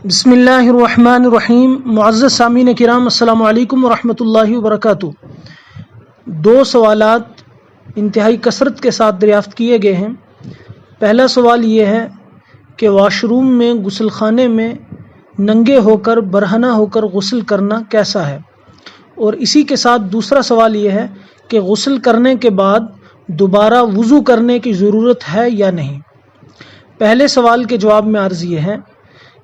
بسم اللہ الرحمن الرحیم۔ معزز سامعین کرام، السلام علیکم ورحمۃ اللہ وبرکاتہ۔ دو سوالات انتہائی کثرت کے ساتھ دریافت کیے گئے ہیں۔ پہلا سوال یہ ہے کہ واش روم میں غسل خانے میں ننگے ہو کر برہنہ ہو کر غسل کرنا کیسا ہے، اور اسی کے ساتھ دوسرا سوال یہ ہے کہ غسل کرنے کے بعد دوبارہ وضو کرنے کی ضرورت ہے یا نہیں۔ پہلے سوال کے جواب میں عرض یہ ہے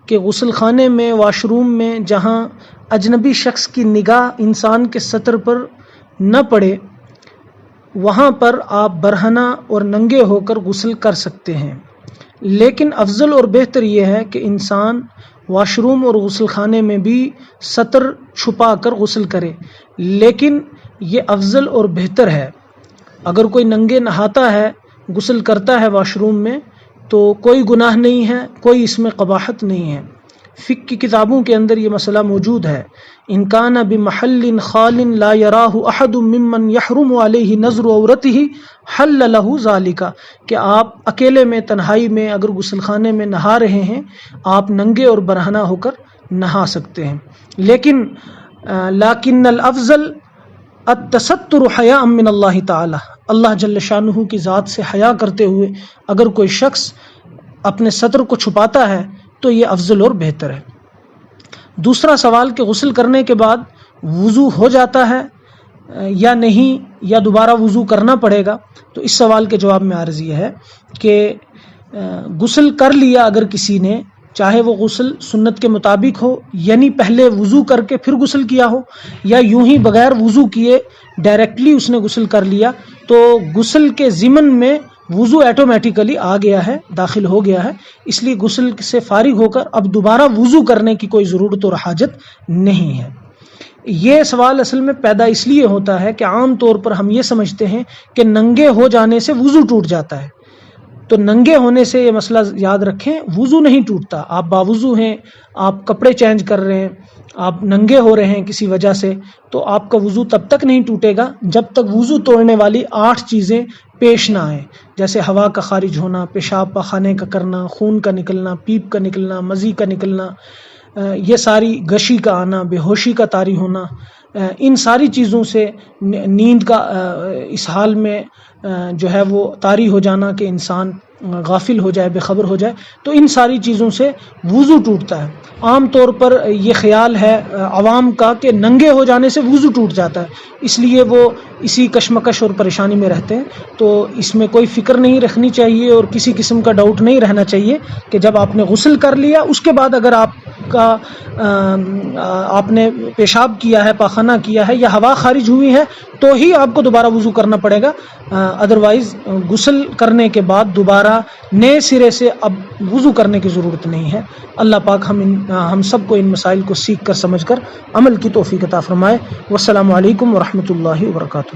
کہ غسل خانے میں، واش روم میں جہاں اجنبی شخص کی نگاہ انسان کے سطر پر نہ پڑے، وہاں پر آپ برہنہ اور ننگے ہو کر غسل کر سکتے ہیں، لیکن افضل اور بہتر یہ ہے کہ انسان واش روم اور غسل خانے میں بھی سطر چھپا کر غسل کرے، لیکن یہ افضل اور بہتر ہے۔ اگر کوئی ننگے نہاتا ہے، غسل کرتا ہے واش روم میں، تو کوئی گناہ نہیں ہے، کوئی اس میں قباحت نہیں ہے۔ فقہ کی کتابوں کے اندر یہ مسئلہ موجود ہے۔ ان کان بمحل خال لا یراہ احد ممن یحرم علیہ نظر عورتہ حل لہ ذالک، کہ آپ اکیلے میں، تنہائی میں اگر غسل خانے میں نہا رہے ہیں، آپ ننگے اور برہنہ ہو کر نہا سکتے ہیں، لیکن الافضل التستر حیاء من اللہ تعالی، اللہ جل شانہ کی ذات سے حیا کرتے ہوئے اگر کوئی شخص اپنے سطر کو چھپاتا ہے تو یہ افضل اور بہتر ہے۔ دوسرا سوال کہ غسل کرنے کے بعد وضو ہو جاتا ہے یا نہیں، یا دوبارہ وضو کرنا پڑے گا، تو اس سوال کے جواب میں عرض یہ ہے کہ غسل کر لیا اگر کسی نے، چاہے وہ غسل سنت کے مطابق ہو، یعنی پہلے وضو کر کے پھر غسل کیا ہو، یا یوں ہی بغیر وضو کیے ڈائریکٹلی اس نے غسل کر لیا، تو غسل کے ضمن میں وضو ایٹومیٹیکلی آ گیا ہے، داخل ہو گیا ہے، اس لیے غسل سے فارغ ہو کر اب دوبارہ وضو کرنے کی کوئی ضرورت اور حاجت نہیں ہے۔ یہ سوال اصل میں پیدا اس لیے ہوتا ہے کہ عام طور پر ہم یہ سمجھتے ہیں کہ ننگے ہو جانے سے وضو ٹوٹ جاتا ہے، تو ننگے ہونے سے یہ مسئلہ یاد رکھیں، وضو نہیں ٹوٹتا۔ آپ باوضو ہیں، آپ کپڑے چینج کر رہے ہیں، آپ ننگے ہو رہے ہیں کسی وجہ سے، تو آپ کا وضو تب تک نہیں ٹوٹے گا جب تک وضو توڑنے والی 8 چیزیں پیش نہ آئیں، جیسے ہوا کا خارج ہونا، پیشاب پاخانے کا کرنا، خون کا نکلنا، پیپ کا نکلنا، مزی کا نکلنا، یہ ساری گشی کا آنا، بے ہوشی کا طاری ہونا، ان ساری چیزوں سے، نیند کا اس حال میں جو ہے وہ طاری ہو جانا کہ انسان غافل ہو جائے، بے خبر ہو جائے، تو ان ساری چیزوں سے وضو ٹوٹتا ہے۔ عام طور پر یہ خیال ہے عوام کا کہ ننگے ہو جانے سے وضو ٹوٹ جاتا ہے، اس لیے وہ اسی کشمکش اور پریشانی میں رہتے ہیں۔ تو اس میں کوئی فکر نہیں رکھنی چاہیے اور کسی قسم کا ڈاؤٹ نہیں رہنا چاہیے کہ جب آپ نے غسل کر لیا، اس کے بعد اگر آپ نے پیشاب کیا ہے، پاخانہ کیا ہے، یا ہوا خارج ہوئی ہے، تو ہی آپ کو دوبارہ وضو کرنا پڑے گا، ادروائز غسل کرنے کے بعد دوبارہ نئے سرے سے اب وضو کرنے کی ضرورت نہیں ہے۔ اللہ پاک ہم سب کو ان مسائل کو سیکھ کر، سمجھ کر عمل کی توفیق عطا فرمائے۔ والسلام علیکم ورحمۃ اللہ وبرکاتہ۔